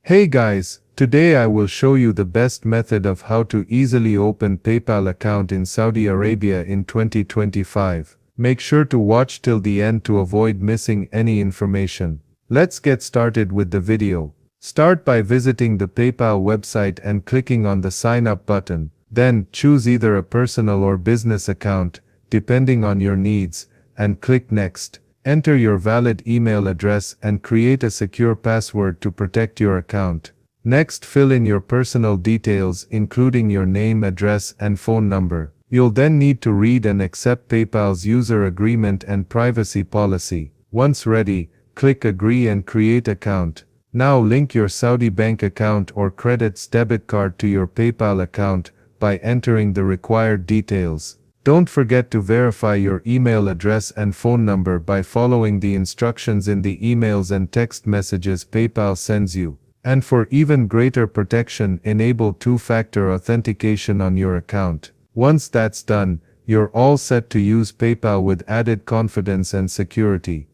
Hey guys, today I will show you the best method of how to easily open PayPal account in Saudi Arabia in 2025. Make sure to watch till the end to avoid missing any information. Let's get started with the video. Start by visiting the PayPal website and clicking on the sign up button. Then choose either a personal or business account, depending on your needs, and click next. Enter your valid email address and create a secure password to protect your account. Next, fill in your personal details, including your name, address, and phone number. You'll then need to read and accept PayPal's user agreement and privacy policy. Once ready, click Agree and create account. Now link your Saudi bank account or credits debit card to your PayPal account by entering the required details. Don't forget to verify your email address and phone number by following the instructions in the emails and text messages PayPal sends you. And for even greater protection, enable two-factor authentication on your account. Once that's done, you're all set to use PayPal with added confidence and security.